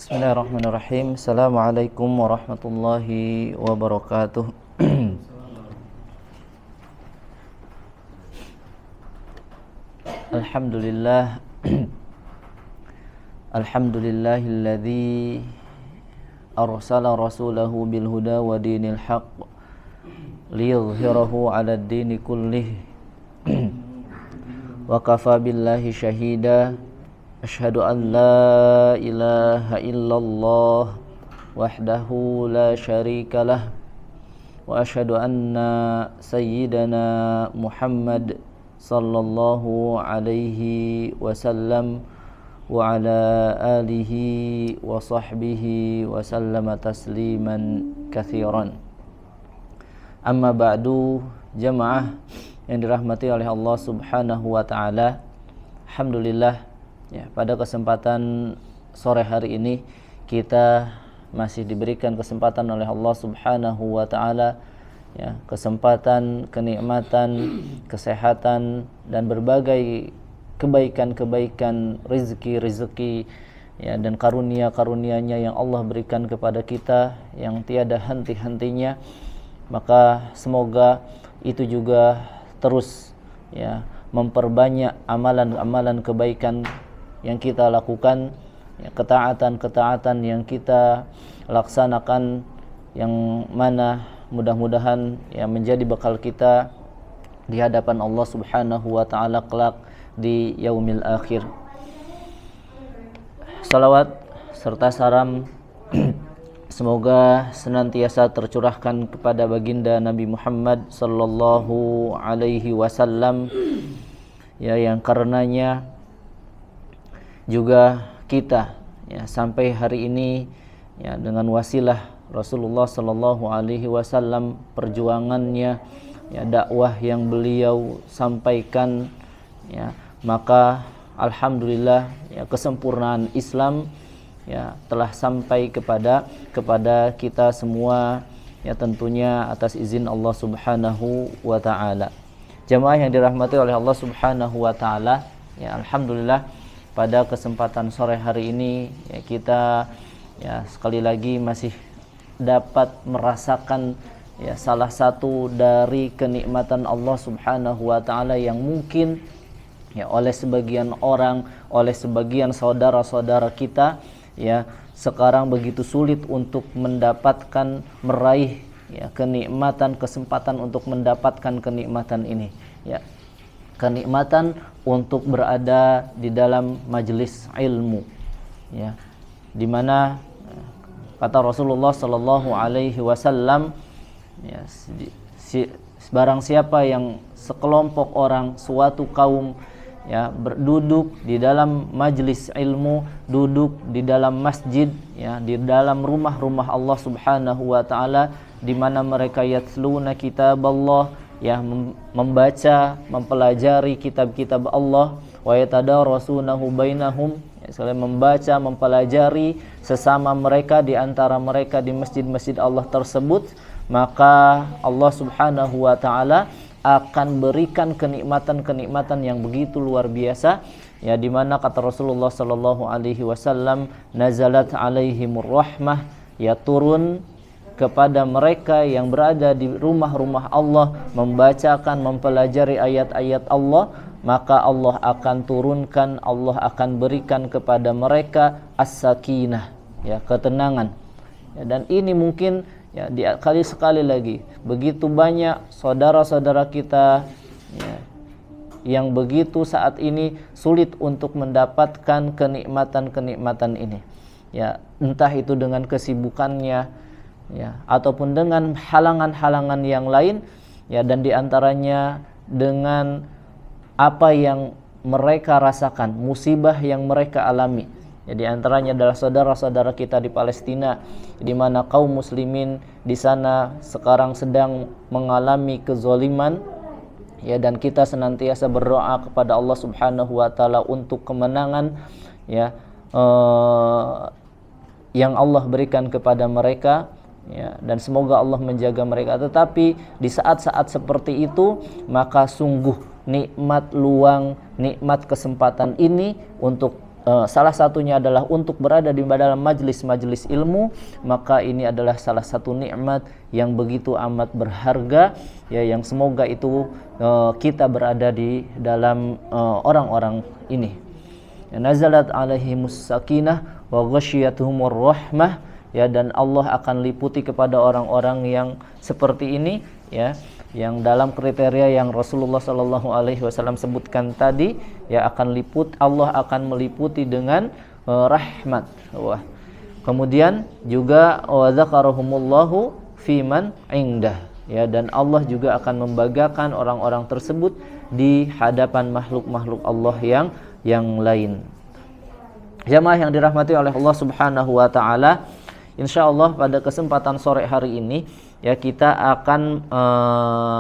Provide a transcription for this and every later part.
Bismillahirrahmanirrahim. Assalamualaikum warahmatullahi wabarakatuh. Alhamdulillah. Alhamdulillahilladzi arsala rasulahu bil huda wa dinil haqq liyudhhirahu 'alad dini kullih. Wa kafa billahi syahida. Asyhadu an la ilaha illallah wahdahu la syarikalah wa asyhadu anna sayyidana Muhammad sallallahu alaihi wasallam wa ala alihi wa sahbihi wa sallama tasliman katsiran. Amma ba'du, jamaah yang dirahmati oleh Allah Subhanahu wa taala. Alhamdulillah, ya, pada kesempatan sore hari ini kita masih diberikan kesempatan oleh Allah Subhanahu wa taala, ya, kesempatan, kenikmatan, kesehatan dan berbagai kebaikan-kebaikan, rezeki-rezeki, ya, dan karunia-karunia-Nya yang Allah berikan kepada kita yang tiada henti-hentinya. Maka semoga itu juga terus, ya, memperbanyak amalan-amalan kebaikan yang kita lakukan, ya, ketaatan-ketaatan yang kita laksanakan, yang mana mudah-mudahan, ya, menjadi bekal kita di hadapan Allah Subhanahu wa taala kelak di yaumil akhir. Salawat serta salam semoga senantiasa tercurahkan kepada baginda Nabi Muhammad sallallahu alaihi wasallam, ya, yang karenanya juga kita, ya, sampai hari ini, ya, dengan wasilah Rasulullah sallallahu alaihi wasallam, perjuangannya, ya, dakwah yang beliau sampaikan, ya, maka alhamdulillah, ya, kesempurnaan Islam, ya, telah sampai kepada kita semua, ya, tentunya atas izin Allah Subhanahu wa taala. Jamaah yang dirahmati oleh Allah Subhanahu wa taala, ya, alhamdulillah pada kesempatan sore hari ini, ya, kita, ya, sekali lagi masih dapat merasakan, ya, salah satu dari kenikmatan Allah Subhanahu wa taala yang mungkin, ya, oleh sebagian orang, oleh sebagian saudara-saudara kita, ya, sekarang begitu sulit untuk mendapatkan, meraih, ya, kenikmatan, kesempatan untuk mendapatkan kenikmatan ini, ya, kenikmatan untuk berada di dalam majelis ilmu, ya, di mana kata Rasulullah sallallahu alaihi wasallam, ya, barang siapa yang sekelompok orang, suatu kaum, ya, berduduk di dalam majelis ilmu, duduk di dalam masjid, ya, di dalam rumah-rumah Allah Subhanahu wa taala, di mana mereka yatluna kitaballah, ya, membaca, mempelajari kitab-kitab Allah, wa yatadarasunahu bainahum, ya, selain membaca, mempelajari sesama mereka, di antara mereka di masjid-masjid Allah tersebut, maka Allah Subhanahu wa taala akan berikan kenikmatan-kenikmatan yang begitu luar biasa, ya, di mana kata Rasulullah sallallahu alaihi wasallam, nazalat alaihimur rahmah, ya, turun kepada mereka yang berada di rumah-rumah Allah, membacakan, mempelajari ayat-ayat Allah, maka Allah akan turunkan, Allah akan berikan kepada mereka as-sakinah, ya, ketenangan, ya, dan ini mungkin, ya, sekali lagi begitu banyak saudara-saudara kita, ya, yang begitu saat ini sulit untuk mendapatkan kenikmatan-kenikmatan ini, ya, entah itu dengan kesibukannya, ya, ataupun dengan halangan-halangan yang lain, ya, dan diantaranya dengan apa yang mereka rasakan, musibah yang mereka alami. Ya, di antaranya adalah saudara-saudara kita di Palestina, di mana kaum muslimin di sana sekarang sedang mengalami kezaliman, ya, dan kita senantiasa berdoa kepada Allah Subhanahu wa taala untuk kemenangan, ya, yang Allah berikan kepada mereka, ya, dan semoga Allah menjaga mereka. Tetapi di saat-saat seperti itu, maka sungguh nikmat luang, nikmat kesempatan ini untuk salah satunya adalah untuk berada di dalam majlis-majlis ilmu, maka ini adalah salah satu nikmat yang begitu amat berharga, ya, yang semoga itu kita berada di dalam orang-orang ini. Nazalat alaihimus sakinah wa ghasyiyatuhumur rahmah, ya, dan Allah akan liputi kepada orang-orang yang seperti ini, ya, yang dalam kriteria yang Rasulullah sallallahu alaihi wasallam sebutkan tadi, ya, Allah akan meliputi dengan rahmat. Wah. Kemudian juga wa dzakarahumullahu fiman indah, ya, dan Allah juga akan membanggakan orang-orang tersebut di hadapan makhluk-makhluk Allah yang lain. Jamaah yang dirahmati oleh Allah Subhanahu wa taala, insyaallah pada kesempatan sore hari ini, ya, kita akan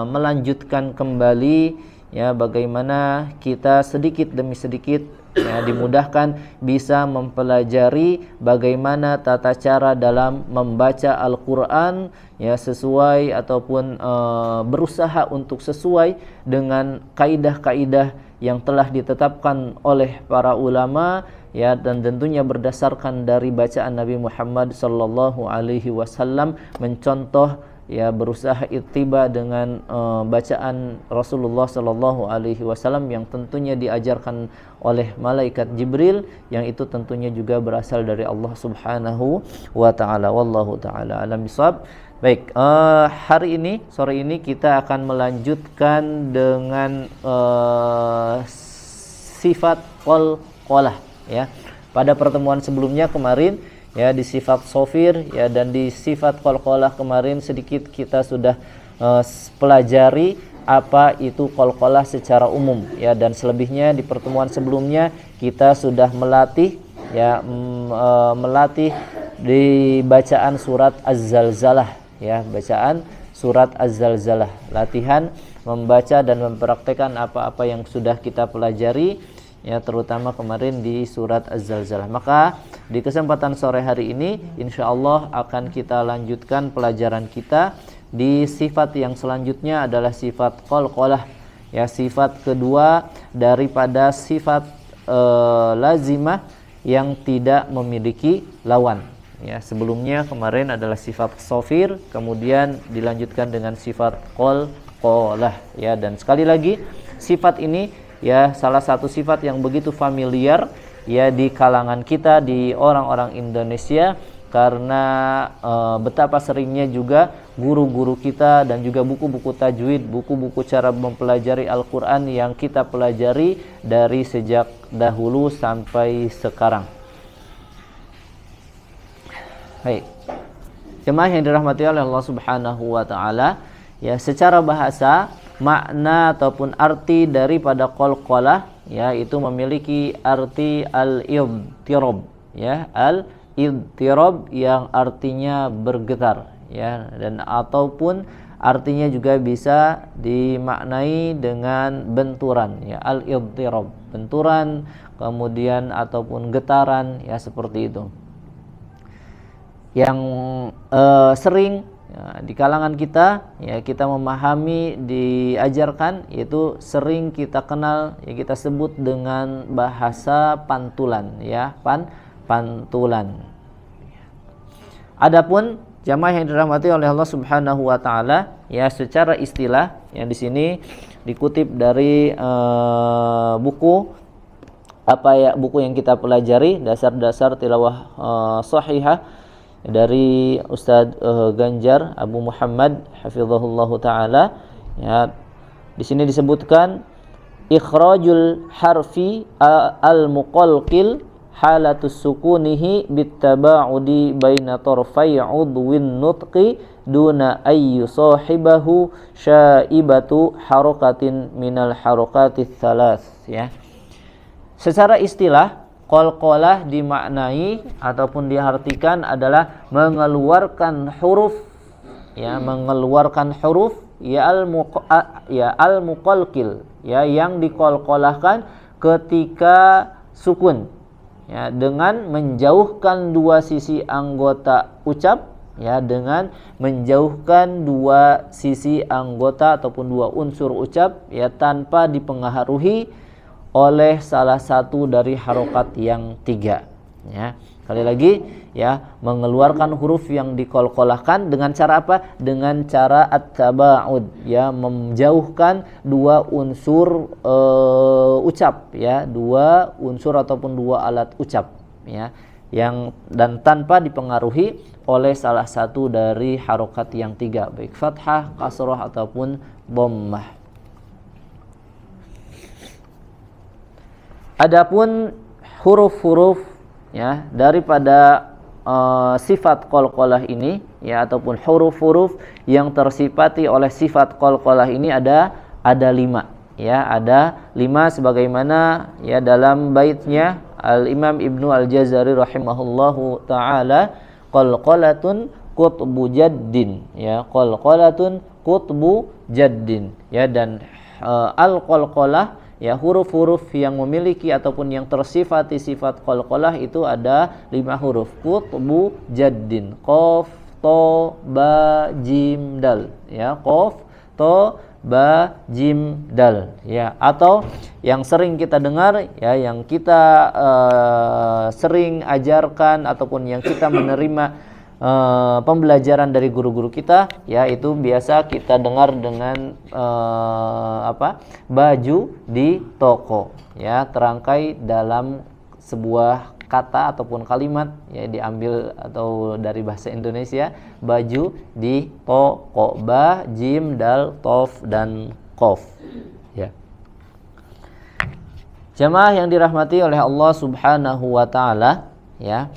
melanjutkan kembali, ya, bagaimana kita sedikit demi sedikit, ya, dimudahkan bisa mempelajari bagaimana tata cara dalam membaca Al-Qur'an, ya, sesuai ataupun berusaha untuk sesuai dengan kaidah-kaidah yang telah ditetapkan oleh para ulama, ya, dan tentunya berdasarkan dari bacaan Nabi Muhammad sallallahu alaihi wasallam, mencontoh, ya, berusaha ittiba dengan bacaan Rasulullah sallallahu alaihi wasallam yang tentunya diajarkan oleh malaikat Jibril, yang itu tentunya juga berasal dari Allah Subhanahu wa taala. Wallahu taala alam bisawab. Baik, hari ini, sore ini kita akan melanjutkan dengan sifat qalqalah, ya. Pada pertemuan sebelumnya kemarin, ya, di sifat sofir, ya, dan di sifat qalqalah kemarin sedikit kita sudah pelajari apa itu qalqalah secara umum, ya, dan selebihnya di pertemuan sebelumnya kita sudah melatih, ya, melatih di bacaan surat Az-Zalzalah, ya, bacaan surat Az-Zalzalah, latihan membaca dan mempraktekkan apa-apa yang sudah kita pelajari, ya, terutama kemarin di surat Az-Zalzalah. Maka di kesempatan sore hari ini insyaallah akan kita lanjutkan pelajaran kita di sifat yang selanjutnya adalah sifat qalqalah, ya, sifat kedua daripada sifat lazimah yang tidak memiliki lawan. Ya, sebelumnya kemarin adalah sifat sofir, kemudian dilanjutkan dengan sifat qalqalah, ya, dan sekali lagi sifat ini, ya, salah satu sifat yang begitu familiar, ya, di kalangan kita, di orang-orang Indonesia, karena betapa seringnya juga guru-guru kita dan juga buku-buku tajwid, buku-buku cara mempelajari Al-Qur'an yang kita pelajari dari sejak dahulu sampai sekarang. Baik, jemaah yang dirahmati oleh Allah Subhanahu wa taala, ya, secara bahasa makna ataupun arti daripada qalqalah, ya, itu memiliki arti al-idtirab, ya, al-idtirab yang artinya bergetar, ya, dan ataupun artinya juga bisa dimaknai dengan benturan, ya, al-idtirab, benturan, kemudian ataupun getaran, ya, seperti itu. Yang sering, ya, di kalangan kita, ya, kita memahami, diajarkan, yaitu sering kita kenal, ya, kita sebut dengan bahasa pantulan, ya, pantulan. Adapun jamaah yang dirahmati oleh Allah Subhanahu wa taala, ya, secara istilah, yang di sini dikutip dari buku yang kita pelajari, dasar-dasar tilawah sahihah dari Ustadz Ganjar Abu Muhammad hafizahullahu taala, ya, di sini disebutkan ikhrajul harfi al-muqalqil halatus sukunihi bittaba'udi baina tarfai udwin nutqi duna ayyu sahibahu syaibatu harakatin minal harakati thalath, ya. Secara istilah qalqalah dimaknai ataupun diartikan adalah mengeluarkan huruf, ya, mengeluarkan huruf, ya, al-muqalqil, ya, yang diqalqalahkan ketika sukun, ya, dengan menjauhkan dua sisi anggota ucap, ya, dengan menjauhkan dua sisi anggota ataupun dua unsur ucap, ya, tanpa dipengaruhi oleh salah satu dari harokat yang 3. Ya, sekali lagi ya, mengeluarkan huruf yang diqalqalahkan dengan cara apa? Dengan cara at-taba'ud, ya, menjauhkan dua unsur ucap, ya, dua unsur ataupun dua alat ucap, ya, yang dan tanpa dipengaruhi oleh salah satu dari harokat yang 3, baik fathah, kasrah ataupun dhammah. Adapun huruf-huruf, ya, daripada sifat qalqalah ini, ya, ataupun huruf-huruf yang tersifati oleh sifat qalqalah ini ada 5, ya, ada 5 sebagaimana ya dalam baitnya Al-Imam Ibnu Al-Jazari rahimahullahu taala, qalqalatun qutbu jaddin, ya, qalqalatun qutbu jaddin, ya, dan al-qalqalah, ya, huruf-huruf yang memiliki ataupun yang tersifati sifat qalqalah itu ada 5 huruf. Qutbu jaddin, qaf, to, ba, jim, dal, ya, qaf, to, ba, jim, dal, ya, atau yang sering kita dengar, ya, yang kita sering ajarkan ataupun yang kita menerima pembelajaran dari guru-guru kita, ya, itu biasa kita dengar dengan baju di toko, ya, terangkai dalam sebuah kata ataupun kalimat, ya, diambil atau dari bahasa Indonesia, baju di toko, ba, jim, dal, tof, dan kof, ya. Jamaah yang dirahmati oleh Allah Subhanahu wa taala, ya.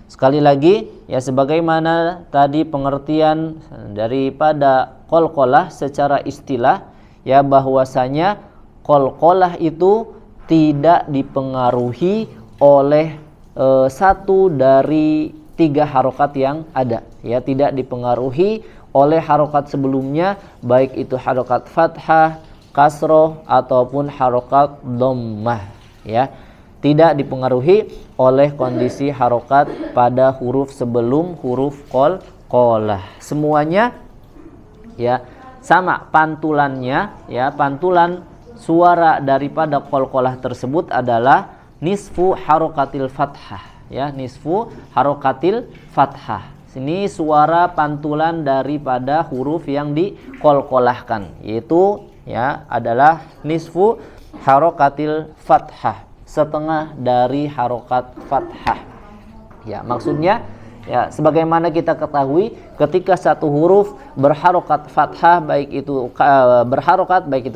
Sekali lagi, ya, sebagaimana tadi pengertian daripada qalqalah secara istilah, ya, bahwasanya qalqalah itu tidak dipengaruhi oleh satu dari 3 harokat yang ada, ya, tidak dipengaruhi oleh harokat sebelumnya, baik itu harokat fathah, kasroh ataupun harokat dhammah, ya, tidak dipengaruhi oleh kondisi harokat pada huruf sebelum huruf qalqalah. Semuanya, ya, sama pantulannya, ya, pantulan suara daripada qalqalah tersebut adalah nisfu harokatil fathah, ya, nisfu harokatil fathah. Ini suara pantulan daripada huruf yang diqalqalahkan, yaitu, ya, adalah nisfu harokatil fathah, setengah dari harokat fathah, ya, maksudnya, ya, sebagaimana kita ketahui ketika satu huruf berharokat fathah, baik itu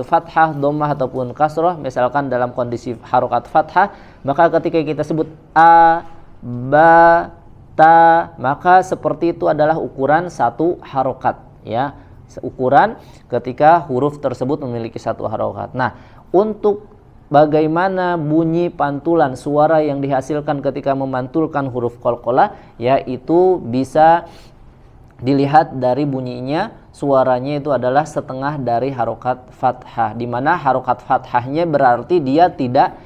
fathah, dhammah ataupun kasrah, misalkan dalam kondisi harokat fathah, maka ketika kita sebut a, ba, ta, maka seperti itu adalah ukuran satu harokat, ya, ukuran ketika huruf tersebut memiliki satu harokat. Nah, untuk bagaimana bunyi pantulan suara yang dihasilkan ketika memantulkan huruf qalqalah, yaitu bisa dilihat dari bunyinya, suaranya itu adalah setengah dari harokat fathah, di mana harokat fathahnya berarti dia tidak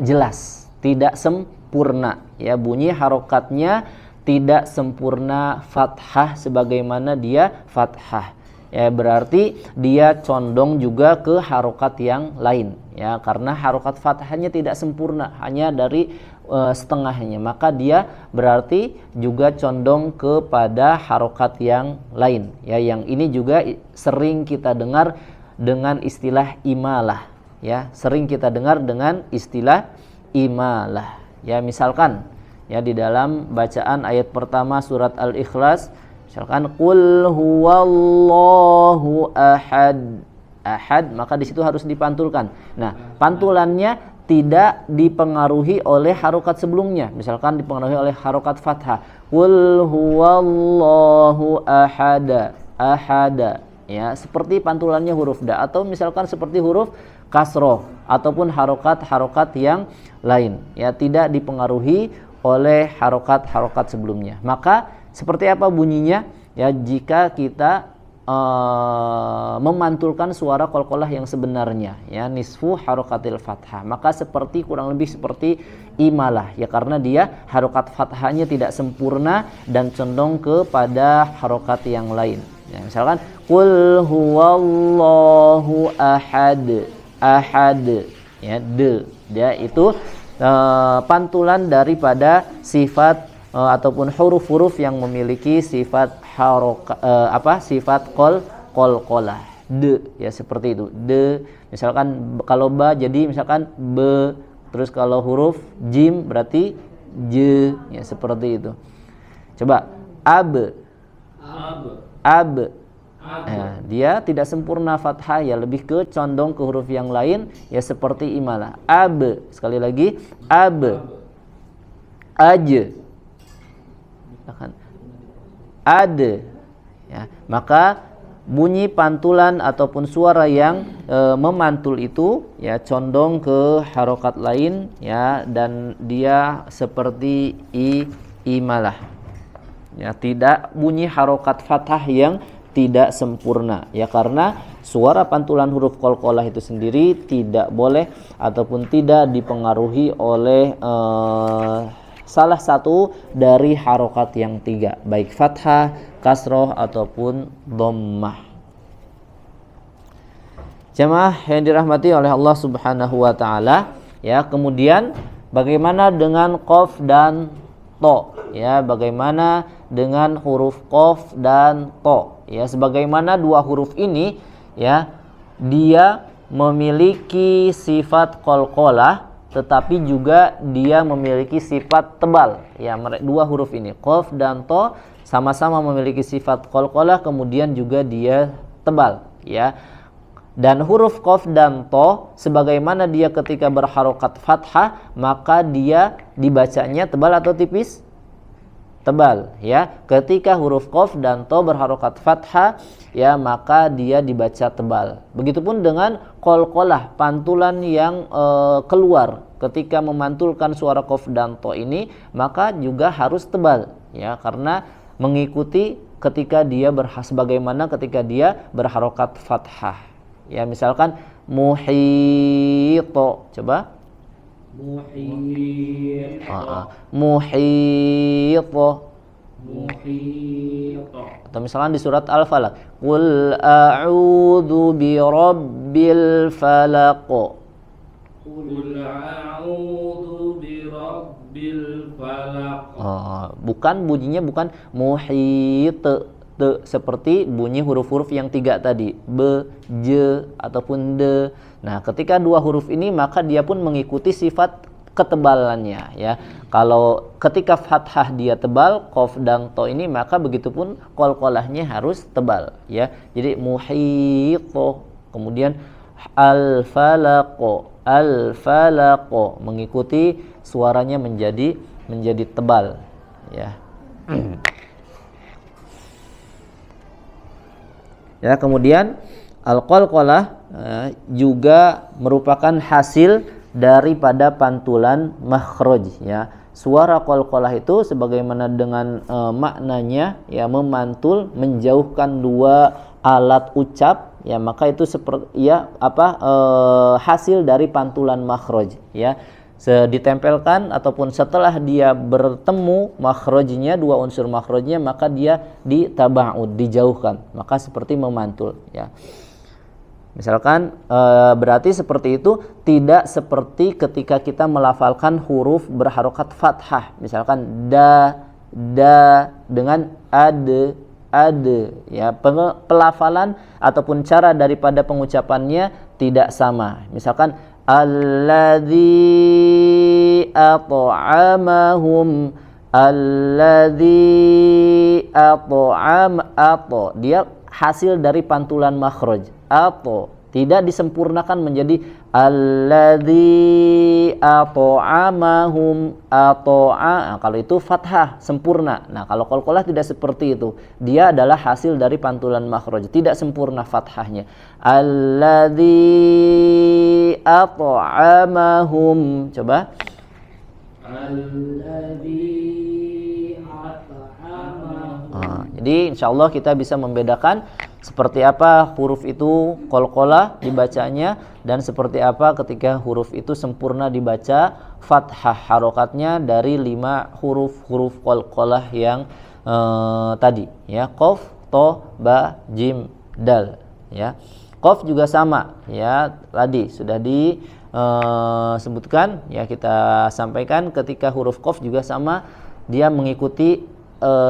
jelas, tidak sempurna, ya, bunyi harokatnya tidak sempurna fathah sebagaimana dia fathah, ya, berarti dia condong juga ke harokat yang lain, ya, karena harokat fathahnya tidak sempurna, hanya dari setengahnya, maka dia berarti juga condong kepada harokat yang lain, ya, yang ini juga sering kita dengar dengan istilah imalah, ya, sering kita dengar dengan istilah imalah, ya, misalkan, ya, di dalam bacaan ayat pertama surat Al-Ikhlas, misalkan qul huwallahu ahad, maka di situ harus dipantulkan. Nah, pantulannya tidak dipengaruhi oleh harokat sebelumnya, misalkan dipengaruhi oleh harokat fathah, qul huwallahu ahada, ya, seperti pantulannya huruf da, atau misalkan seperti huruf kasroh ataupun harokat yang lain, ya, tidak dipengaruhi oleh harokat sebelumnya. Maka seperti apa bunyinya, ya, jika kita memantulkan suara qalqalah yang sebenarnya, ya, nisfu harokatil fathah, maka kurang lebih seperti imalah, ya, karena dia harokat fathahnya tidak sempurna dan condong kepada harokat yang lain, ya, misalkan qul huwallahu ahad, ya, de. Dia itu pantulan daripada sifat ataupun huruf-huruf yang memiliki sifat sifat qalqalah. De, ya seperti itu. De, misalkan kalau ba jadi misalkan be, terus kalau huruf jim berarti je, ya seperti itu. Coba ab. Nah, dia tidak sempurna fathah, ya lebih ke condong ke huruf yang lain, ya seperti imalah. Ab, sekali lagi ab. Aj, ad, ya. Maka bunyi pantulan ataupun suara yang memantul itu ya condong ke harokat lain, ya, dan dia seperti imalah, ya, tidak bunyi harokat fathah yang tidak sempurna, ya, karena suara pantulan huruf qalqalah itu sendiri tidak boleh ataupun tidak dipengaruhi oleh salah satu dari harokat yang tiga, baik fathah, kasroh ataupun dhammah. Jemaah yang dirahmati oleh Allah Subhanahu wa taala, ya, kemudian bagaimana dengan qaf dan to, ya, bagaimana dengan huruf qaf dan to, ya, sebagaimana dua huruf ini, ya, dia memiliki sifat qalqalah tetapi juga dia memiliki sifat tebal, ya, dua huruf ini qaf dan to sama-sama memiliki sifat qalqalah, kemudian juga dia tebal, ya. Dan huruf qaf dan to sebagaimana dia ketika berharokat fathah, maka dia dibacanya tebal atau tipis? Tebal, ya. Ketika huruf qaf dan to berharokat fathah, ya, maka dia dibaca tebal. Begitupun dengan qalqalah, pantulan yang keluar ketika memantulkan suara qaf dan to ini, maka juga harus tebal, ya, karena mengikuti ketika dia sebagaimana ketika dia berharokat fathah, ya. Misalkan muhito, coba muhito. Atau misalkan di surat Al-Falaq, qul a'udzu birabbil falaq. Bukan bunyinya bukan muhit seperti bunyi huruf-huruf yang tiga tadi, be, je ataupun de. Nah, ketika dua huruf ini maka dia pun mengikuti sifat ketebalannya, ya. Kalau ketika fathah dia tebal, qaf dan to ini, maka begitupun qalqalahnya harus tebal, ya. Jadi muhito, kemudian al-falaq mengikuti suaranya menjadi tebal, ya. Ya, kemudian al-qalqalah juga merupakan hasil daripada pantulan makhraj, ya. Suara qalqalah itu sebagaimana dengan maknanya, ya, memantul, menjauhkan dua alat ucap, ya, maka itu seperti, ya, hasil dari pantulan makhraj, ya. Ditempelkan ataupun setelah dia bertemu makhrajnya, dua unsur makhrajnya, maka dia ditaba'ud, dijauhkan, maka seperti memantul, ya. Misalkan berarti seperti itu, tidak seperti ketika kita melafalkan huruf berharokat fathah, misalkan da dengan ade, ya. Pelafalan ataupun cara daripada pengucapannya tidak sama. Misalkan alladzi at'amahum, dia hasil dari pantulan makhraj, atau tidak disempurnakan menjadi alladzi at'amahum, kalau itu fathah sempurna. Nah, kalau qalqalah tidak seperti itu, dia adalah hasil dari pantulan makhraj, tidak sempurna fathahnya. Alladzi at'amahum, coba jadi insyaallah kita bisa membedakan seperti apa huruf itu qalqalah dibacanya dan seperti apa ketika huruf itu sempurna dibaca fathah harokatnya dari 5 huruf qalqalah yang tadi, ya. Qaf, to, ba, jim, dal, ya. Qaf juga sama, ya, tadi sudah sebutkan, ya kita sampaikan ketika huruf qaf juga sama, dia mengikuti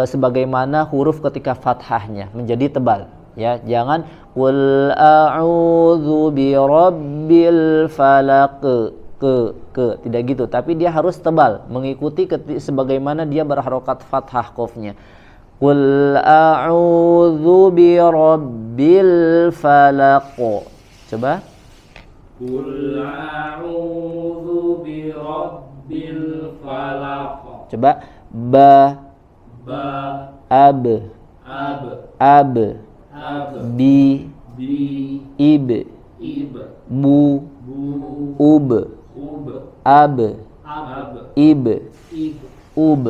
sebagaimana huruf ketika fathahnya menjadi tebal. Ya, jangan qul a'udzu birabbil falaq ke tidak gitu, tapi dia harus tebal mengikuti sebagaimana dia berharokat fathah qafnya. Qul a'udzu birabbil falaq. Coba. Qul a'udzu birabbil falaq. Coba ba ab bi ib bu ub ab ib ub.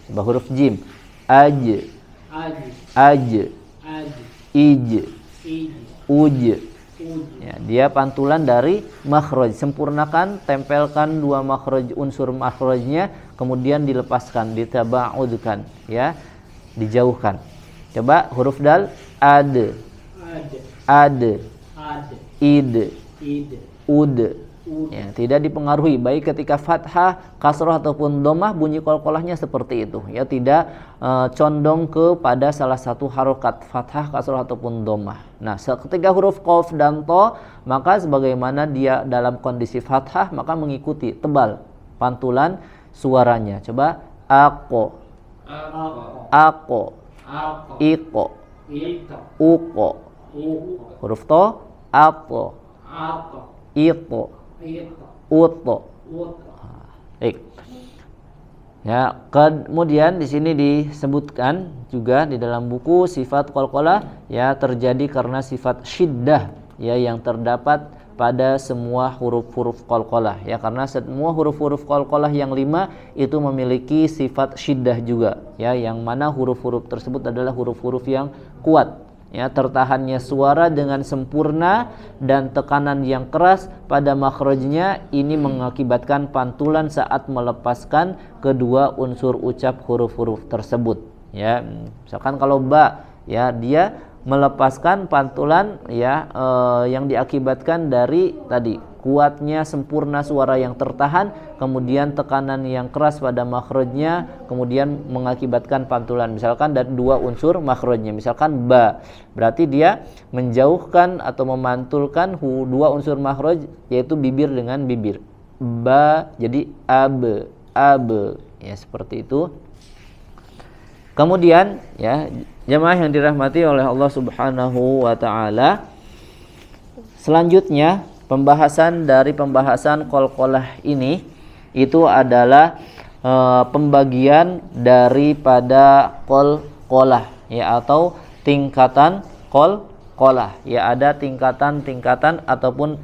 Coba huruf jim. Aj ij uj. Ya, dia pantulan dari makhraj. Sempurnakan, tempelkan dua makhraj, unsur makhrajnya, kemudian dilepaskan, ditaba'udkan, ya, dijauhkan. Coba huruf dal. Ad id ud. Ya, tidak dipengaruhi baik ketika fathah, kasrah ataupun dhammah, bunyi qalqalahnya seperti itu. Ya, tidak condong kepada salah satu harokat fathah, kasrah ataupun dhammah. Nah, ketika huruf qaf dan tha, maka sebagaimana dia dalam kondisi fathah, maka mengikuti tebal pantulan suaranya. Coba aqo iqo uqo. Huruf tha ato ito uto. Baik. Ya, kemudian di sini disebutkan juga di dalam buku sifat qalqalah, ya, terjadi karena sifat syiddah, ya, yang terdapat pada semua huruf-huruf qalqalah, ya, karena semua huruf-huruf qalqalah yang 5 itu memiliki sifat syiddah juga, ya, yang mana huruf-huruf tersebut adalah huruf-huruf yang kuat. Ya, tertahannya suara dengan sempurna dan tekanan yang keras pada makhrajnya ini mengakibatkan pantulan saat melepaskan kedua unsur ucap huruf-huruf tersebut. Ya, misalkan kalau ba, ya, dia melepaskan pantulan, ya, yang diakibatkan dari tadi kuatnya sempurna suara yang tertahan, kemudian tekanan yang keras pada makhrajnya, kemudian mengakibatkan pantulan misalkan dari dua unsur makhrajnya. Misalkan ba, berarti dia menjauhkan atau memantulkan dua unsur makhraj, yaitu bibir dengan bibir. Ba jadi ab, ya, seperti itu. Kemudian, ya, jemaah yang dirahmati oleh Allah Subhanahu wa taala, selanjutnya pembahasan dari pembahasan qalqalah ini itu adalah pembagian daripada qalqalah, ya, atau tingkatan qalqalah. Ya, ada tingkatan-tingkatan ataupun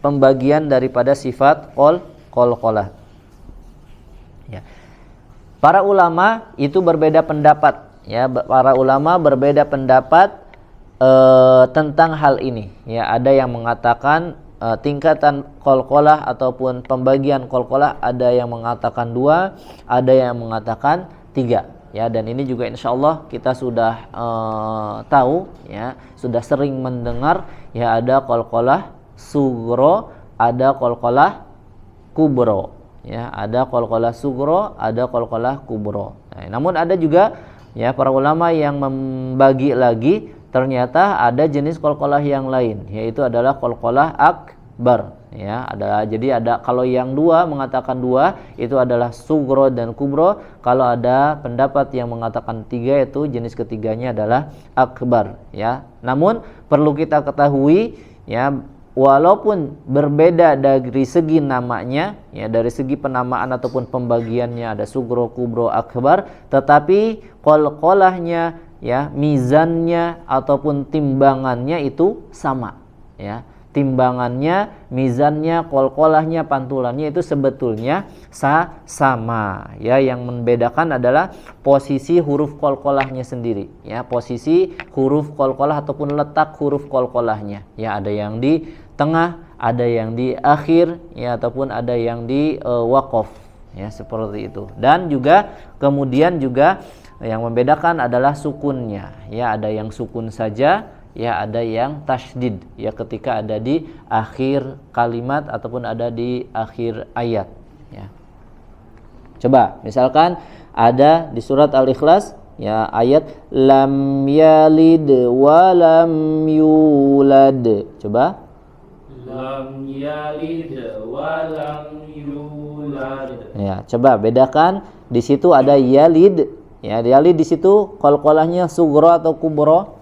pembagian daripada sifat qalqalah. Ya. Para ulama itu berbeda pendapat, ya, para ulama berbeda pendapat tentang hal ini. Ya, ada yang mengatakan tingkatan qalqalah ataupun pembagian qalqalah, ada yang mengatakan 2, ada yang mengatakan 3. Ya, dan ini juga insyaallah kita sudah tahu, ya, sudah sering mendengar, ya, ada qalqalah sugro, ada qalqalah kubro. Ya, ada qalqalah sugro, ada qalqalah kubro. Nah, namun ada juga, ya, para ulama yang membagi lagi, ternyata ada jenis qalqalah yang lain, yaitu adalah qalqalah akbar. Ya, jadi ada, kalau yang 2 mengatakan 2 itu adalah sugro dan kubro. Kalau ada pendapat yang mengatakan 3, itu jenis ketiganya adalah akbar. Ya, namun perlu kita ketahui, ya, walaupun berbeda dari segi namanya, ya, dari segi penamaan ataupun pembagiannya ada sugro, kubro, akbar, tetapi qalqalahnya, ya, mizannya ataupun timbangannya itu sama, ya. Timbangannya, mizannya, qalqalahnya, pantulannya itu sebetulnya sama, ya. Yang membedakan adalah posisi huruf qalqalahnya sendiri, ya, posisi huruf qalqalah ataupun letak huruf qalqalahnya. Ya, ada yang di tengah, ada yang di akhir, ya, ataupun ada yang di waqaf, ya, seperti itu. Dan juga kemudian juga yang membedakan adalah sukunnya, ya, ada yang sukun saja, ya ada yang tasydid ya ketika ada di akhir kalimat ataupun ada di akhir ayat ya. Coba misalkan ada di surat Al-Ikhlas ya ayat lam yalid wa lam yulad. Coba lam yalid wa lam yulad. ya, coba bedakan di situ ada yalid ya, yalid di situ qalqalahnya sugro atau kubro?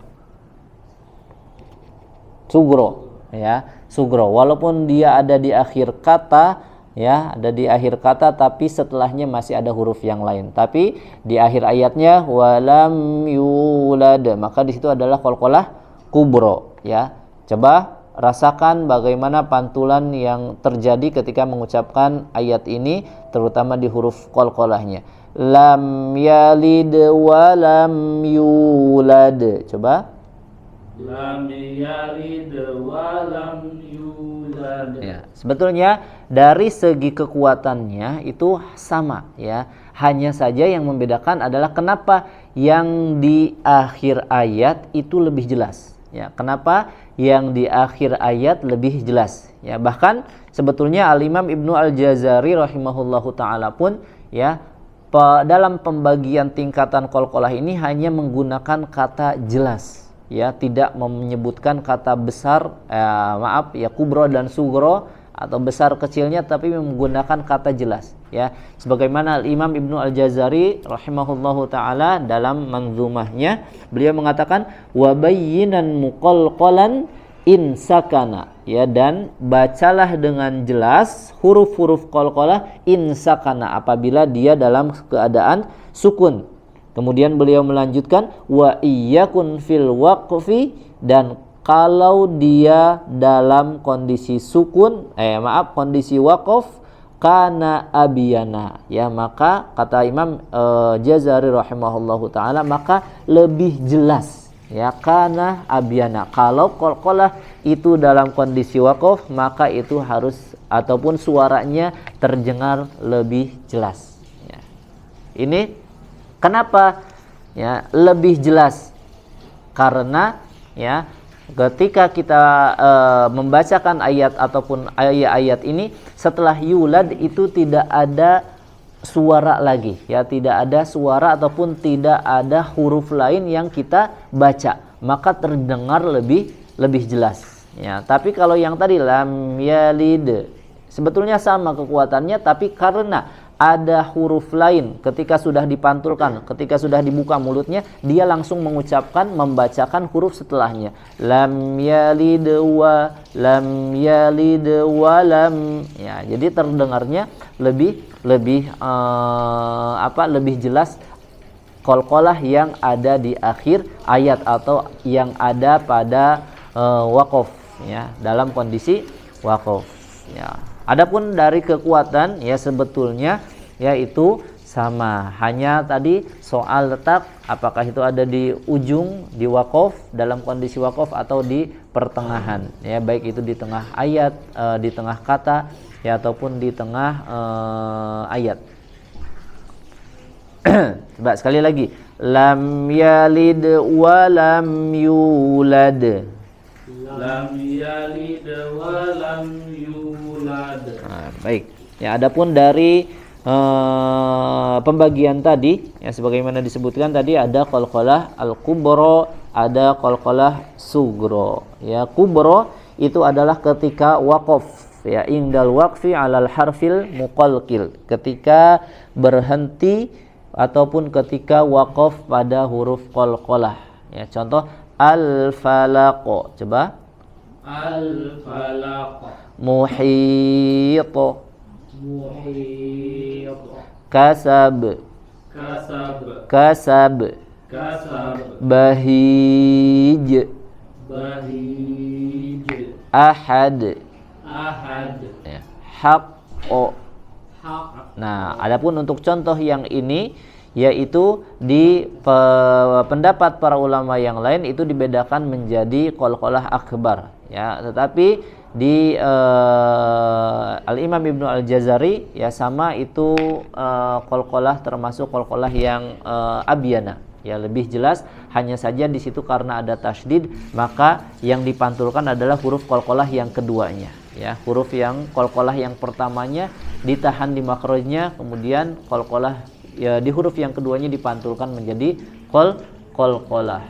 Sugro ya, sugro walaupun dia ada di akhir kata ya, ada di akhir kata tapi setelahnya masih ada huruf yang lain. Tapi di akhir ayatnya walam yulad, maka di situ adalah qalqalah kubro ya. Coba rasakan bagaimana pantulan yang terjadi ketika mengucapkan ayat ini terutama di huruf qalqalahnya. Lam yalid wa lam yulad. Coba lam yalid wa lam yulad. ya, sebetulnya dari segi kekuatannya itu sama ya. Hanya saja yang membedakan adalah kenapa yang di akhir ayat itu lebih jelas ya. Kenapa yang di akhir ayat lebih jelas ya. Bahkan sebetulnya Al-Imam Ibnu Al-Jazari rahimahullahu taala pun ya dalam pembagian tingkatan qalqalah ini hanya menggunakan kata jelas ya, tidak menyebutkan kata besar kubro dan sugro atau besar kecilnya, tapi menggunakan kata jelas ya, sebagaimana Imam Ibnu Al-Jazari rahimahullahu taala dalam manzumahnya beliau mengatakan wa bayyinan muqalqalan in sakana ya, dan bacalah dengan jelas huruf-huruf qalqalah in sakana apabila dia dalam keadaan sukun. Kemudian beliau melanjutkan wa iyyakun fil waqfi, dan kalau dia dalam kondisi sukun kondisi waqaf kana abiyana ya, maka kata Imam Jazari rahimahullahu taala maka lebih jelas ya, kana abiyana. Kalau qalqalah itu dalam kondisi waqaf maka itu harus ataupun suaranya terdengar lebih jelas ya. Ini kenapa ya lebih jelas? Karena ya ketika kita membacakan ayat ataupun ayat-ayat ini setelah yulad itu tidak ada suara lagi ya, tidak ada suara ataupun tidak ada huruf lain yang kita baca, maka terdengar lebih jelas ya. Tapi kalau yang tadi lam yalid sebetulnya sama kekuatannya, tapi karena ada huruf lain ketika sudah dipantulkan, ketika sudah dibuka mulutnya, dia langsung mengucapkan, membacakan huruf setelahnya. Lam yalid wa lam yalid wa lam ya, jadi terdengarnya lebih jelas qalqalah yang ada di akhir ayat atau yang ada pada waqaf ya, dalam kondisi waqaf ya. Adapun dari kekuatan ya sebetulnya yaitu sama, hanya tadi soal letak apakah itu ada di ujung di waqaf dalam kondisi waqaf atau di pertengahan ya, baik itu di tengah ayat, di tengah kata ya, ataupun di tengah ayat. Coba sekali lagi, lam yalid wa lam yulad. Lam yalid wa lam yulad. Baik. Ya, adapun dari pembagian tadi ya sebagaimana disebutkan tadi ada qalqalah al-kubra, ada qalqalah sugro. Ya, kubra itu adalah ketika waqaf ya, indal waqfi 'alal harfil muqalqil, ketika berhenti ataupun ketika waqaf pada huruf qalqalah. Ya, contoh al-falaq. Coba al-falaq. Muhit. Muhit. Kasab. Kasab. Kasab. Kasab. Bahij. Bahij. Ahad. Ahad. Ya. Haqqo. Haq. Nah, adapun untuk contoh yang ini yaitu di pendapat para ulama yang lain itu dibedakan menjadi qalqalah akbar ya, tetapi di Al-Imam Ibnu Al-Jazari ya sama itu qalqalah termasuk qalqalah yang abyana ya lebih jelas. Hanya saja di situ karena ada tasydid, maka yang dipantulkan adalah huruf qalqalah yang keduanya, ya. Huruf yang qalqalah yang pertamanya ditahan di makhrajnya, kemudian qalqalah ya di huruf yang keduanya dipantulkan menjadi qalqalah.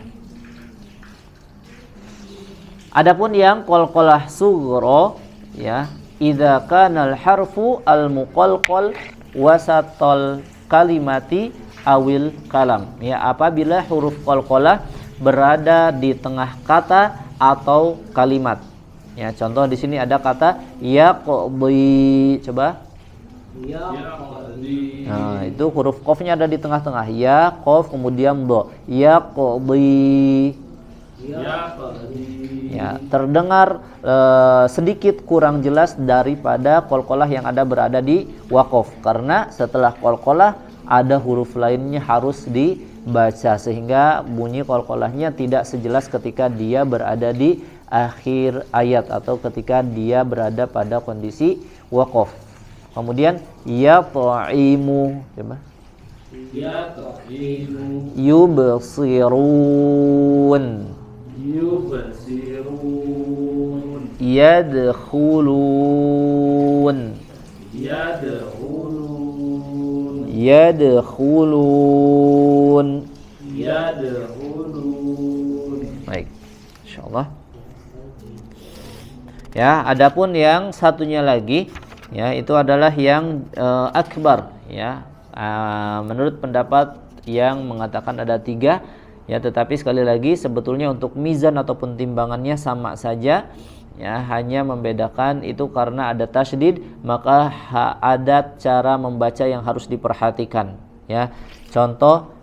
Adapun yang qalqalah sughra, ya, idza kana al-harfu al-muqalqal wasatal kalimati awil kalam, ya, apabila huruf qalqalah berada di tengah kata atau kalimat. Ya, contoh di sini ada kata yaqdi, coba. Yaqdi. Nah, itu huruf qafnya ada di tengah-tengah. Ya, qaf kemudian do. Yaqdi. Yaqdi. Ya, terdengar sedikit kurang jelas daripada qalqalah yang ada berada di waqaf, karena setelah qalqalah ada huruf lainnya harus dibaca, sehingga bunyi qalqalahnya tidak sejelas ketika dia berada di akhir ayat atau ketika dia berada pada kondisi waqaf. Kemudian ya ta'imu, coba. Ya ta'imu. Yubsirun. Yubsirun. Yadkhulun. Yadkhulun. Yadkhulun. Yadkhulun. Baik, insyaallah. Ya, adapun yang satunya lagi, ya, itu adalah yang akbar, ya. Menurut pendapat yang mengatakan ada 3, ya, tetapi sekali lagi sebetulnya untuk mizan ataupun timbangannya sama saja, ya, hanya membedakan itu karena ada tasydid, maka ada cara membaca yang harus diperhatikan, ya. Contoh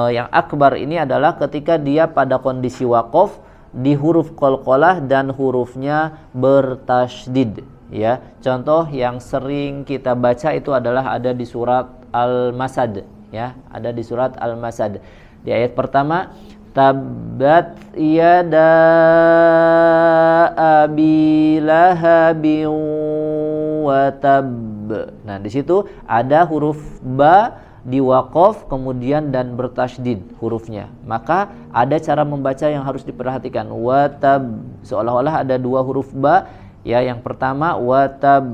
yang akbar ini adalah ketika dia pada kondisi waqaf di huruf qalqalah dan hurufnya bertasydid, ya. Contoh yang sering kita baca itu adalah ada di surat Al-Masad, ya, ada di surat Al-Masad. Di ayat pertama, tabbat yada abi lahabin wa tab. Nah, di situ ada huruf ba di waqaf kemudian dan bertasydid hurufnya. Maka ada cara membaca yang harus diperhatikan. Wa tab, seolah-olah ada 2 huruf ba, ya. Yang pertama wa tab,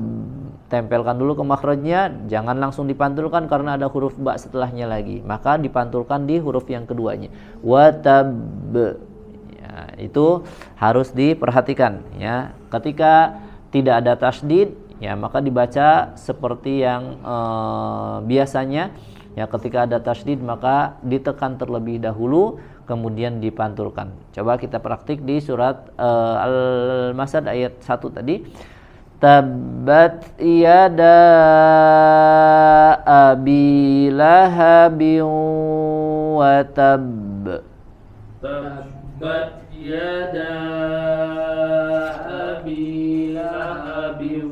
tempelkan dulu ke makhrajnya, jangan langsung dipantulkan karena ada huruf ba setelahnya lagi. Maka dipantulkan di huruf yang keduanya. Wa tab. Ya, itu harus diperhatikan, ya. Ketika tidak ada tasydid, ya, maka dibaca seperti yang biasanya. Ya, ketika ada tasydid maka ditekan terlebih dahulu kemudian dipantulkan. Coba kita praktik di surat Al-Masad ayat 1 tadi. Tabbat yada abi lahabin wa tab. Tabbat yada abi lahabin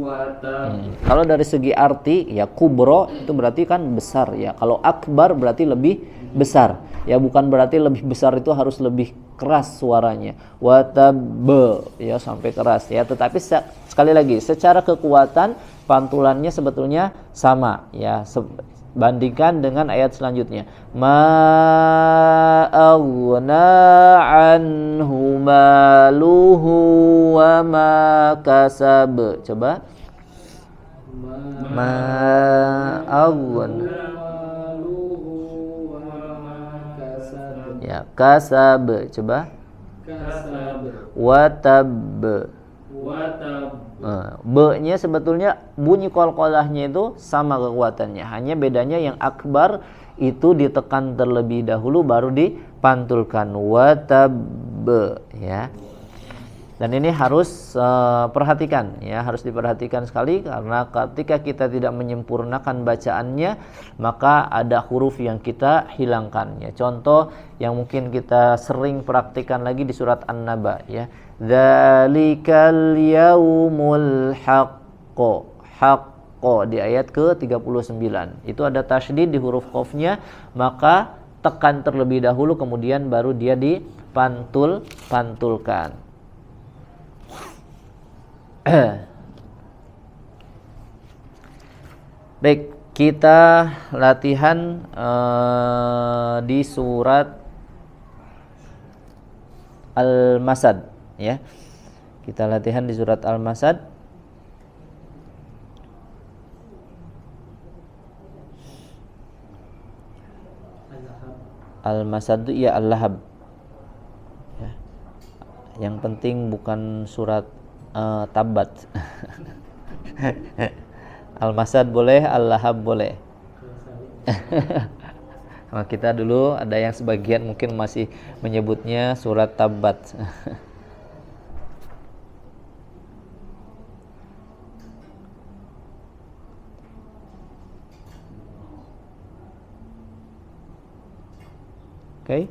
wa tab. Kalau dari segi arti, ya, kubro itu berarti kan besar, ya. Kalau akbar berarti lebih besar, ya, bukan berarti lebih besar itu harus lebih keras suaranya. Wa tab, ya, sampai keras, ya. Tetapi sekali lagi secara kekuatan pantulannya sebetulnya sama, ya. Bandingkan dengan ayat selanjutnya. Ma aghna anhu maluhu wa ma kasab. Coba. Ma aghna. Ya, kasab. Coba. Kasab. Wa tab. Watab. B-nya sebetulnya bunyi qalqalahnya itu sama kekuatannya, hanya bedanya yang akbar itu ditekan terlebih dahulu baru dipantulkan. Watab, ya. Dan ini harus perhatikan, ya, harus diperhatikan sekali, karena ketika kita tidak menyempurnakan bacaannya maka ada huruf yang kita hilangkan, ya. Contoh yang mungkin kita sering praktikan lagi di surat An-Naba, ya. Dzalikal yaumul haqqo di ayat ke-39. Itu ada tasydid di huruf qafnya, maka tekan terlebih dahulu kemudian baru dia dipantulkan. Baik, Kita latihan di surat Al-Masad ya. Kita latihan di surat Al-Masad. Al-Masad ya Al-Lahab. Ya. Yang penting bukan surat Tabat. Al-Masad boleh, Al-Lahab boleh. Nah, kita dulu ada yang sebagian mungkin masih menyebutnya surat Tabat. Oke.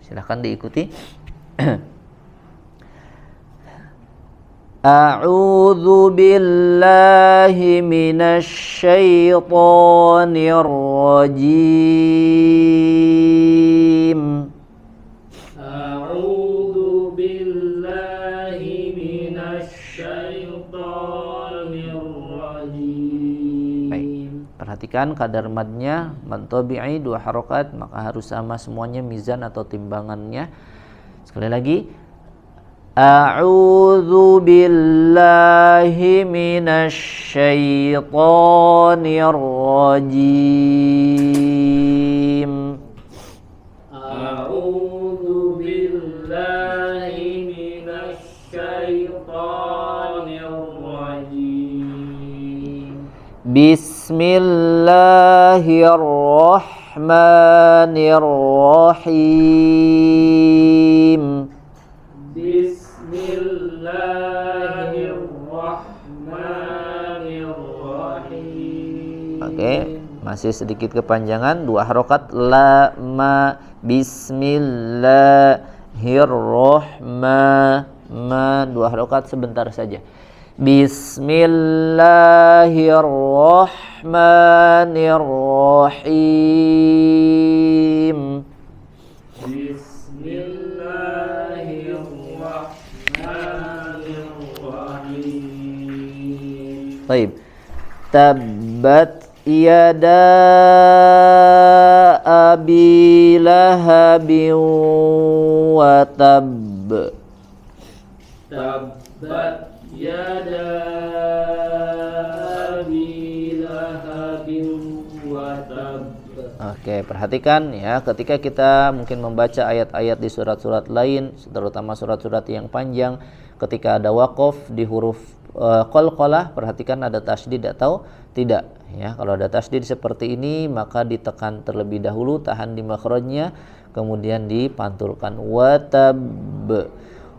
Silakan diikuti. A'udzu billahi minasy syaithanir rajim. A'udzu billahi minasy syaithanir rajim. Baik. Perhatikan kadar madnya, mad tabi'i 2 harokat, maka harus sama semuanya mizan atau timbangannya. Sekali lagi. A'udzu billahi minasy syaithanir rajim. A'udzu billahi minasy syaithanir rajim. Bismillahirrahmanirrahim. Bismillahirrahmanirrahim. Oke, masih sedikit kepanjangan 2 harokat la ma bismillahirrahmanirrahim 2 harokat sebentar saja. Bismillahirrahmanirrahim. Bismillahirrahmanirrahim. Baik. Tabbat yada abi lahabin wa tab. Tabbat yada abi lahabin wa tab. Oke, perhatikan ya, ketika kita mungkin membaca ayat-ayat di surat-surat lain, terutama surat-surat yang panjang, ketika ada waqaf di huruf qalqalah, perhatikan ada tasydid atau tidak ya. Kalau ada tasydid seperti ini, maka ditekan terlebih dahulu, tahan di makhrajnya, kemudian dipantulkan wa tab.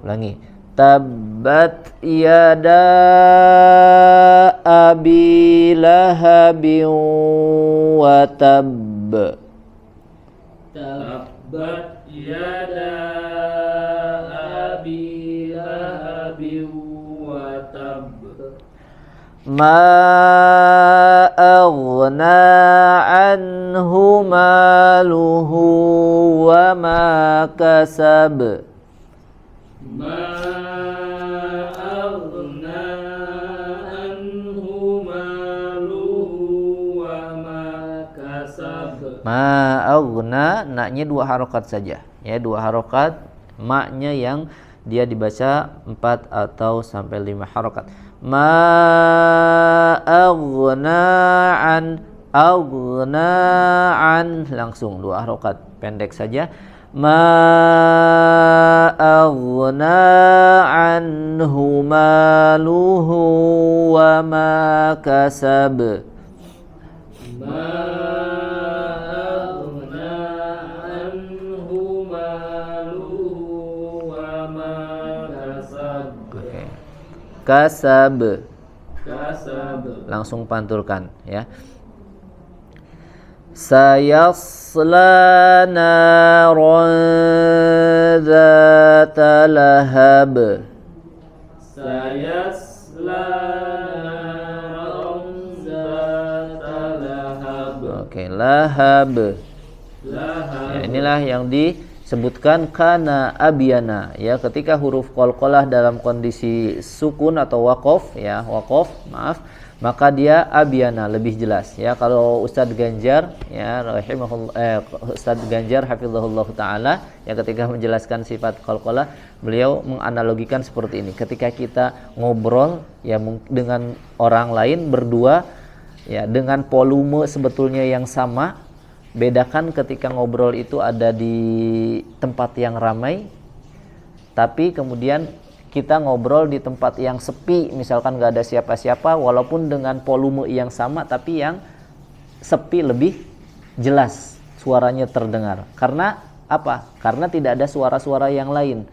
Ulangi. Tabbat yada abi lahabin wa tab. Tabbat yada abi lahabin wa tab. Ma aghna anhu maluhu wa ma kasab. Ma aghna anhu maluhu wa ma kasab. Ma aghna, naknya 2 harokat saja ya, 2 harokat, maknya yang dia dibaca 4 atau sampai 5 harokat. Ma aghna an langsung 2 harokat pendek saja. Ma aghna anhu maluhu wa ma kasab. Ma aghna anhu maluhu wa ma kasab. Oke. Kasab. Kasab. Langsung pantulkan ya. Sayasla naran dzata lahab. Sayasla naran dzata lahab. Oke, lahab. Lahab. Ya, inilah yang di sebutkan kana abyana, ya, ketika huruf qalqalah dalam kondisi sukun atau waqaf, ya, waqaf, maaf, maka dia abyana, lebih jelas, ya. Kalau Ustadz Ganjar, ya, Ustadz Ganjar hafizahullah taala, ya, ketika menjelaskan sifat qalqalah, beliau menganalogikan seperti ini. Ketika kita ngobrol, ya, dengan orang lain berdua, ya, dengan volume sebetulnya yang sama, bedakan ketika ngobrol itu ada di tempat yang ramai, tapi kemudian kita ngobrol di tempat yang sepi, misalkan gak ada siapa-siapa, walaupun dengan volume yang sama, tapi yang sepi lebih jelas suaranya terdengar. Karena apa? Karena tidak ada suara-suara yang lain.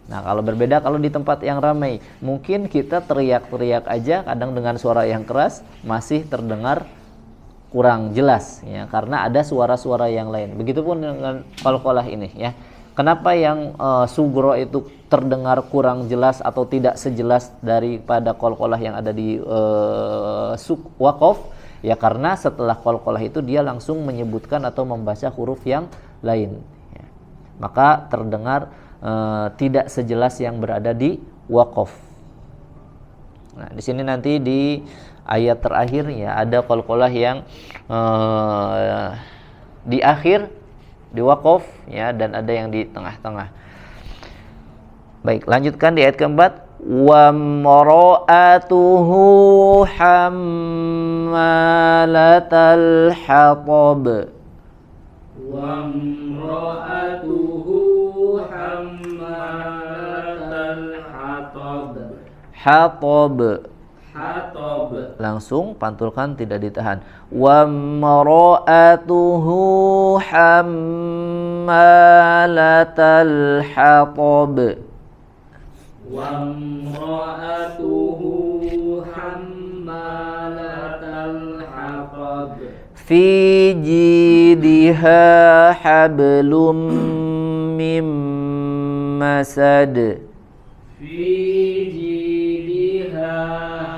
Nah, kalau berbeda kalau di tempat yang ramai, mungkin kita teriak-teriak aja, kadang dengan suara yang keras masih terdengar kurang jelas, ya, karena ada suara-suara yang lain. Begitupun dengan qalqalah ini, ya. Kenapa yang sugro itu terdengar kurang jelas atau tidak sejelas daripada qalqalah yang ada di waqaf? Ya, karena setelah qalqalah itu dia langsung menyebutkan atau membaca huruf yang lain, ya. Maka terdengar tidak sejelas yang berada di waqaf. Nah, di sini nanti di ayat terakhir, ya, ada qalqalah yang di akhir, di waqaf, ya, dan ada yang di tengah-tengah. Baik, lanjutkan di ayat keempat. Wa mara'atuhu hammalatal hatab. Wa imra'atuhu hammalatal hatab. Hatab. Hatab. Langsung pantulkan, tidak ditahan. Wa mara'atuhu hammalatal hatab. Wa imra'atuhu hammalatal hatab. Fi jidha hablum mim masad. Fi jidha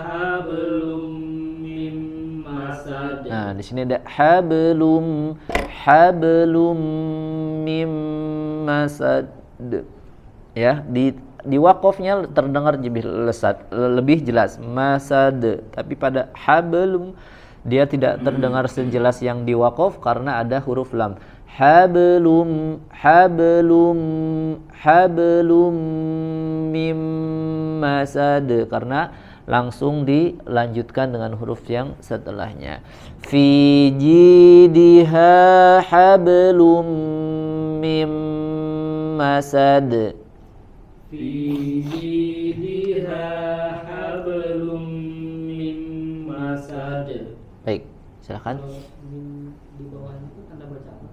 hablum mim masad. Nah, di sini ada hablum mim masad. Ya, di waqafnya terdengar lebih jelas masad, tapi pada hablum dia tidak terdengar sejelas yang di waqaf karena ada huruf lam. Hablum mim masad, karena langsung dilanjutkan dengan huruf yang setelahnya. Fi jidha hablum mim masad. Fi jidha hablum mim masad. Baik, silakan. Di bawah itu tanda baca apa?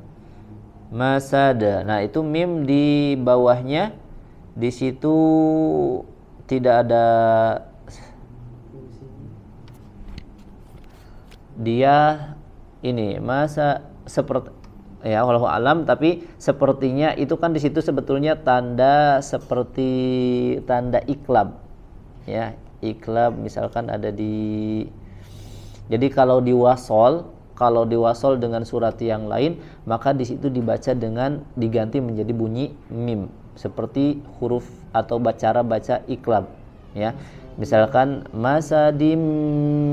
Masada. Nah, itu mim di bawahnya, di situ tidak ada, dia ini masa seperti, ya, wallahu alam, tapi sepertinya itu kan di situ sebetulnya tanda seperti tanda iklab, ya, iklab misalkan ada di. Jadi kalau diwasol dengan surat yang lain, maka di situ dibaca dengan diganti menjadi bunyi mim, seperti huruf atau cara baca iklab, ya. Misalkan masadim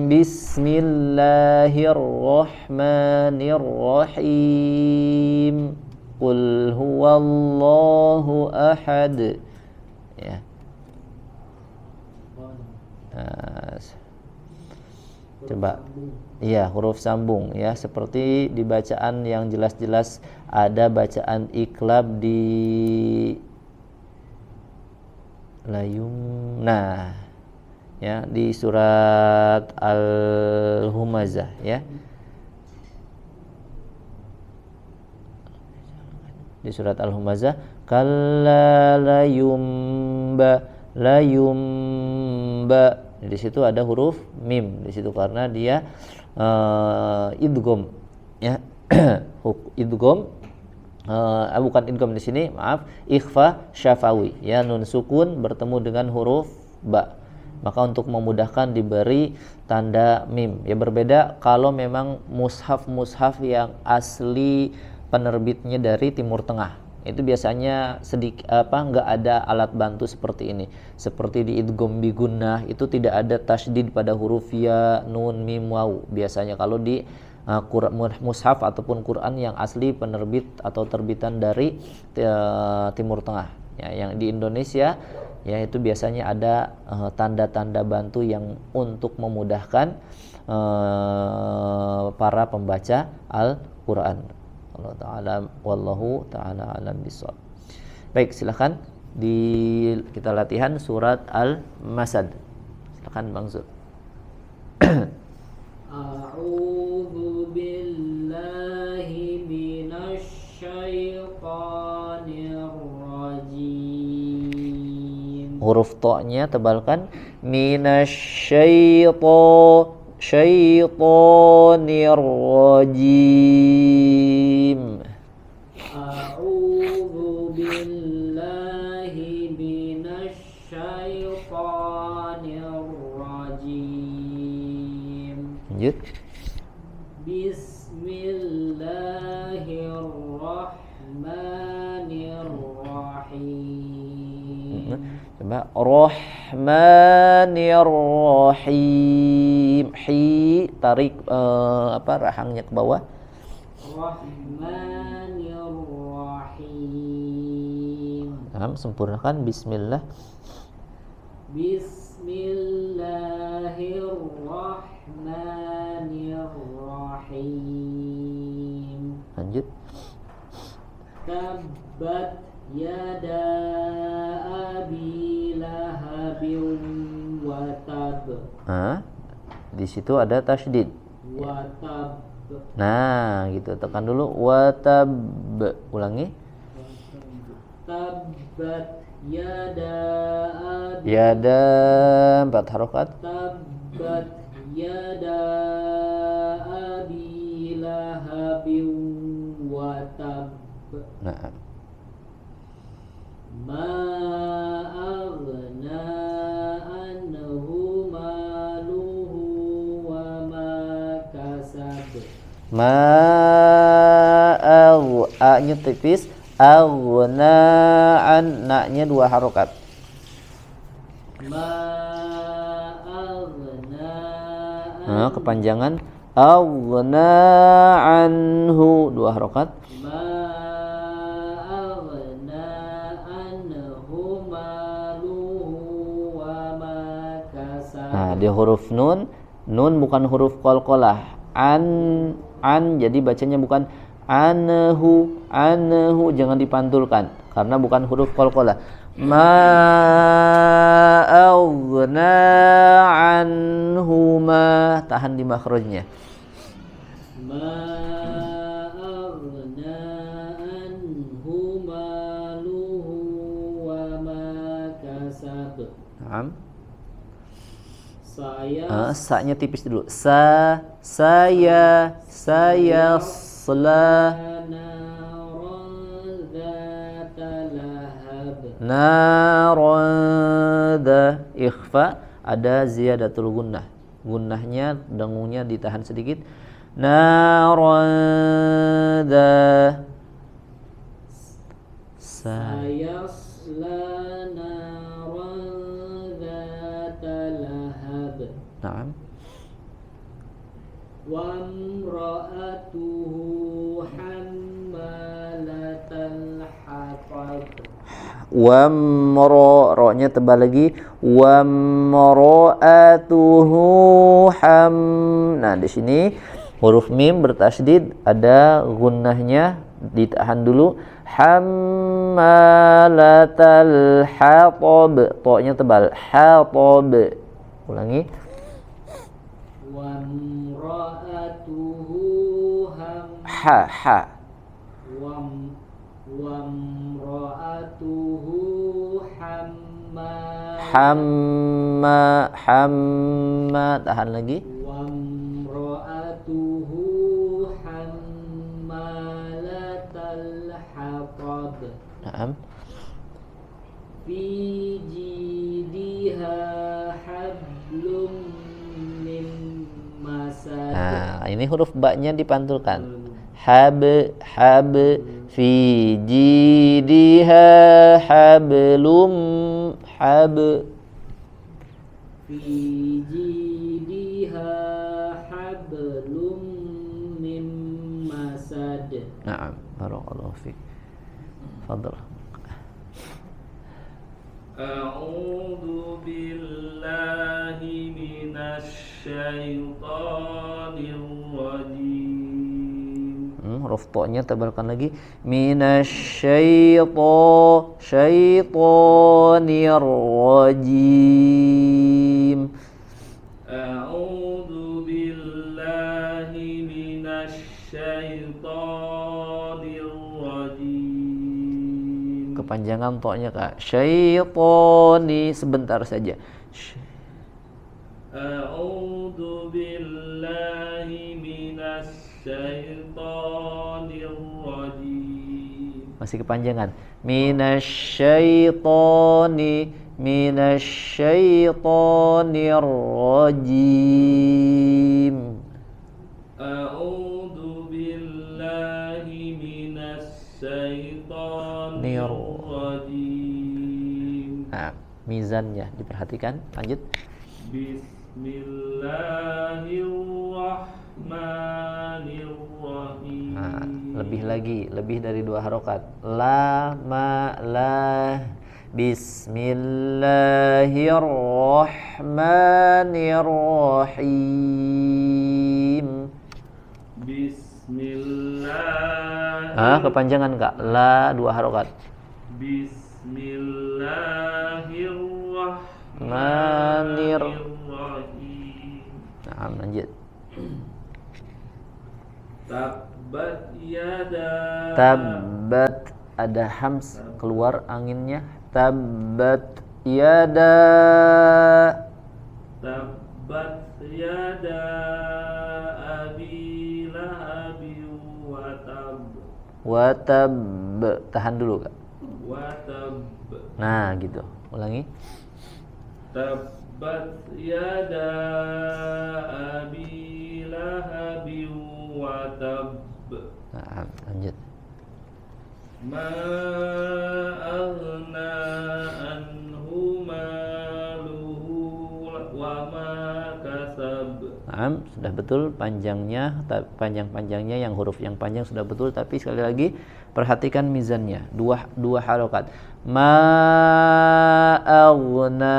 bismillahirrahmanirrahim qul huwallahu ahad, ya. Coba, iya, huruf sambung, ya, seperti di bacaan yang jelas-jelas ada bacaan iklab di layum. Nah, ya, di surat Al-Humazah, ya. Di surat Al-Humazah, kalla layumba. Di situ ada huruf mim di situ karena dia idgham, ya. Idgham, bukan idgham di sini, maaf, ikhfa syafawi, ya, nun sukun bertemu dengan huruf ba. Maka untuk memudahkan diberi tanda mim. Ya, berbeda kalau memang mushaf yang asli penerbitnya dari Timur Tengah, Itu biasanya nggak ada alat bantu seperti ini. Seperti di idgham bi gunnah itu tidak ada tasydid pada huruf ya, nun, mim, waw. Biasanya kalau di mushaf ataupun Quran yang asli penerbit atau terbitan dari Timur Tengah. Ya, yang di Indonesia ya itu biasanya ada tanda-tanda bantu yang untuk memudahkan para pembaca Al-Quran. Allah Ta'ala wallahu ta'ala alam bisawab. Baik, silakan kita latihan surat Al-Masad. Silakan Bang Zul. A'udzu billahi minasy syaithanir rajim. Huruf ta-nya tebalkan. Syaitanir rajim. A'udzu billahi minasy syaithanir rajim. Lanjut. Bismillahirrahmanirrahim. Coba Rahmanir-Rahim. Tarik rahangnya ke bawah. Rahmanirrahim. Sempurnakan bismillah. Bismillahirrahmanirrahim. Lanjut. Tabbat yada abi lahabin wa tab. Di situ ada tasydid. Wa tab. Nah, gitu. Tekan dulu wa tab. Ulangi. Tabbat yada abi. Yada 4 harokat. Tabbat yada abi lahabin wa tab. Nah. Ma aghna anhu maluhu wa ma kasab. A-nya tipis, aghna an, na-nya 2 harokat. Ma aghna kepanjangan aghna anhu 2 harokat. ma aghna anhu maluhu wa ma kasab. Nah, di huruf nun bukan huruf qalqalah. An jadi bacanya bukan anhu, jangan dipantulkan karena bukan huruf qalqalah. Ma aghna anhu ma, tahan di makhrajnya. Ma aghna anhu maluhu wa ma kasab. Naam. Saya nya tipis dulu. Saya naron ikhfa, ada ziyadatul gunnah. Gunnahnya, dengungnya ditahan sedikit. Naron sayasla naran dzata lahab. Naam. Wa imra'atuhu hammalatal hatab. Ro-nya tebal lagi. Nah, di sini huruf mim bertasydid, ada gunnahnya, ditahan dulu. Hammalatal hatab, to-nya tebal. Hatab. Ulangi. Wa imra'atuhu Ha. wa imra'atuhu hamma, tahan lagi. wa imra'atuhu hammalatal hatab. Naam. Fi jidiha hablum min masad. Nah, ini huruf ba-nya dipantulkan. hab fi jidiha hablum hab fi jidiha hablum min masad. Na'am, barakallahu fiik. Fadhal. A'udzu billahi minasy syaithanir rajim. Raftonya tebalkan lagi. Syaitanir rajim. A'udzu billahi minasy syaithanir rajim. Kepanjangan toknya Kak. Syaitani sebentar saja. A'udzu billahi minasy syaithanir rajim. Masih kepanjangan. Minasy-syaithanir rajim. A'udzu billahi minasy syaithanir rajim. Nah, mizannya diperhatikan. Lanjut. Bismillahirrahmanirrahim. Nah, lebih lagi, lebih dari 2 harokat. La ma la. Bismillahirrahmanirrahim. Bismillah. Kepanjangan Kak. La 2 harokat. Bismillahirrahmanirrahim. Nah, lanjut. Tabbat yada. Tabbat, ada hams keluar anginnya. Tabbat yada. Tabbat yada abi lahabin wa tab. Wa tab. Tahan dulu Kak. Wa tab. Nah, gitu. Ulangi. Tabbat yada abi lahabin wa tab. Nah, lanjut. Ma aghna anhu maluhu wa ma kasab. Nah, sudah betul panjangnya, panjang-panjangnya yang huruf yang panjang sudah betul, tapi sekali lagi perhatikan mizannya. Dua harokat. Ma aghna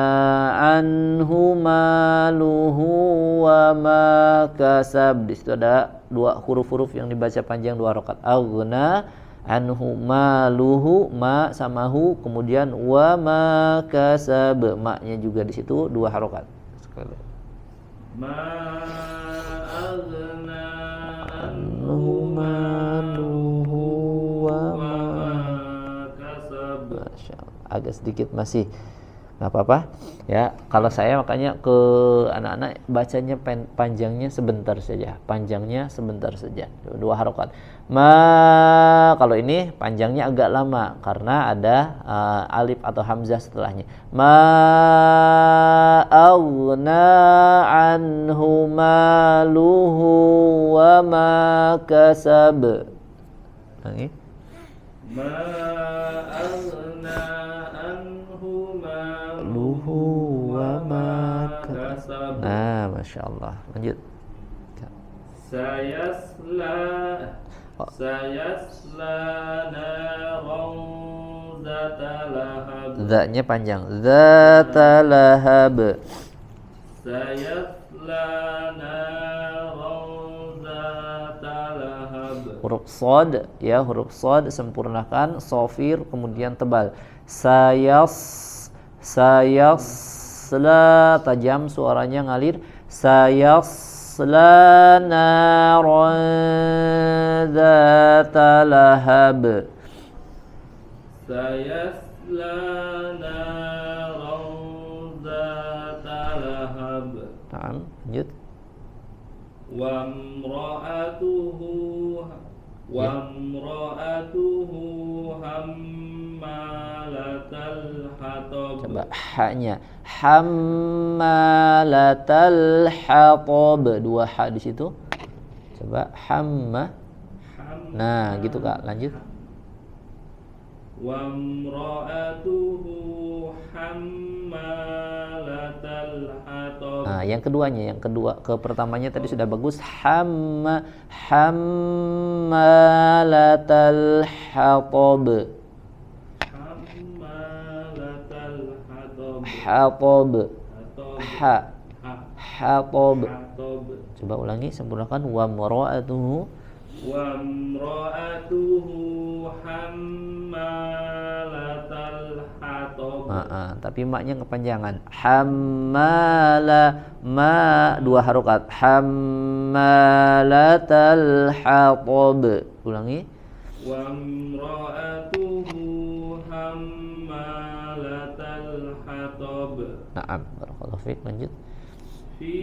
anhu maluhu wa ma kasab. Di situ ada 2 huruf-huruf yang dibaca panjang 2 harokat. Aghna anhu maluhu, ma sama hu, kemudian wa ma kasab, ma-nya juga di situ 2 harokat. Sekali. Ma aghna Anhu maluhu wa ma kasab. Masya Allah. Agak sedikit masih nggak apa-apa ya. Kalau saya makanya ke anak-anak bacanya panjangnya sebentar saja, panjangnya sebentar saja, 2 harokat. Kalau ini panjangnya agak lama karena ada alif atau hamzah setelahnya. Aghna anhu maluhu wa ma kasab. Lagi. Ma aghna anhu Luhu wa ma kasab. Nah, Masya Allah. Lanjut. Sayasla naran zata lahab. Za-nya panjang. Zata lahab. Sayasla naran zata lahab. Huruf shad ya, huruf shad sempurnakan, shafir kemudian tebal. Sayasla tajam suaranya ngalir. Sayasla naran zata lahab. Sayasla naran zata lahab. Nah, lanjut. Wamra'atuhu hammalatal hatab. Coba ha-nya. Hammalatal hatab. 2 ha di situ. Coba Nah, gitu Kak, lanjut. Wa imra'atuhu hammalatal hatab. Nah, yang keduanya, ke pertamanya tadi sudah bagus. Hammalatal hatab. Hammalatal hatab. Hatab. Ha. Hatab. Hatab. Coba ulangi, sempurnakan. Wa imra'atuhu. Wa imra'atuhu hammalatal hatab. Tapi maknya kepanjangan. Hammala, ma dua harokat. Hammalatal hatab. Ulangi. Wa imra'atuhu hammalatal hatab. Naam, barakallahu fiik. Lanjut. Fi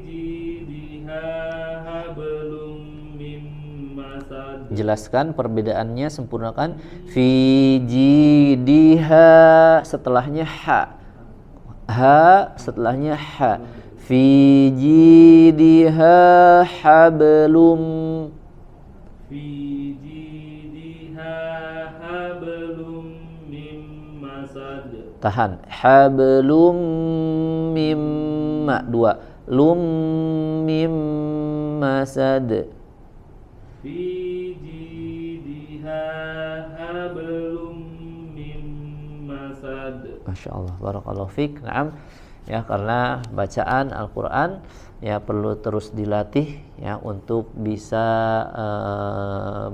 jidha hablum min masad. Jelaskan perbedaannya, sempurnakan. Fi jidiha, setelahnya ha. Ha setelahnya ha. Fi jidiha hablum. Fi jidha hablum min masad. Tahan. Hablum mimma dua. Lum mim masad. Fi jidha hablum min masad. Masya Allah, barakallahu fiik. Naam, ya, karena bacaan Al-Quran ya perlu terus dilatih ya untuk bisa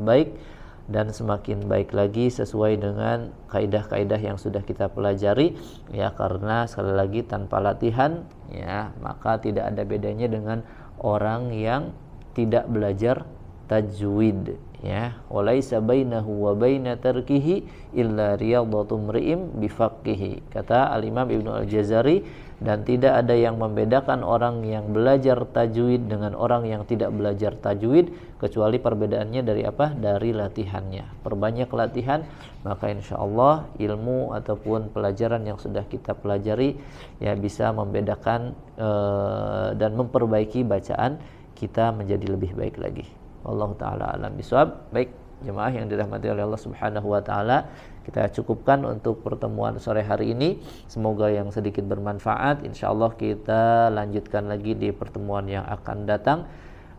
baik dan semakin baik lagi sesuai dengan kaidah-kaidah yang sudah kita pelajari ya, karena sekali lagi tanpa latihan ya maka tidak ada bedanya dengan orang yang tidak belajar tajwid ya. Walaisa bainahu wa baina tarkihi illa riyadatu mri'im bifaqqihi, kata Al-Imam Ibnu Al-Jazari, dan tidak ada yang membedakan orang yang belajar tajwid dengan orang yang tidak belajar tajwid kecuali perbedaannya dari apa? Dari latihannya. Perbanyak latihan, maka insya Allah ilmu ataupun pelajaran yang sudah kita pelajari ya bisa membedakan dan memperbaiki bacaan kita menjadi lebih baik lagi. Wallahu taala alam bisawab. Baik, jemaah yang dirahmati oleh Allah Subhanahu wa taala, kita cukupkan untuk pertemuan sore hari ini. Semoga yang sedikit bermanfaat. Insyaallah kita lanjutkan lagi di pertemuan yang akan datang.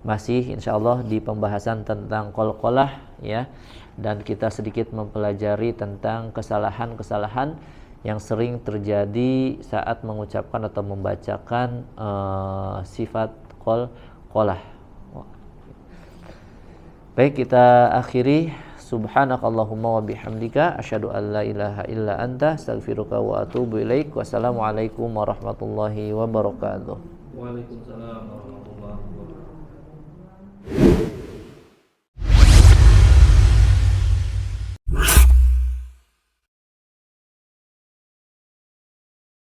Masih insyaallah di pembahasan tentang qalqalah ya, dan kita sedikit mempelajari tentang kesalahan-kesalahan yang sering terjadi saat mengucapkan atau membacakan sifat qalqalah. Baik, kita akhiri. Subhanakallahumma wa bihamdika asyhadu an la ilaha illa anta astaghfiruka wa atubu ilaik. Wassalamualaikum warahmatullahi wabarakatuh. Waalaikumsalam warahmatullahi wabarakatuh.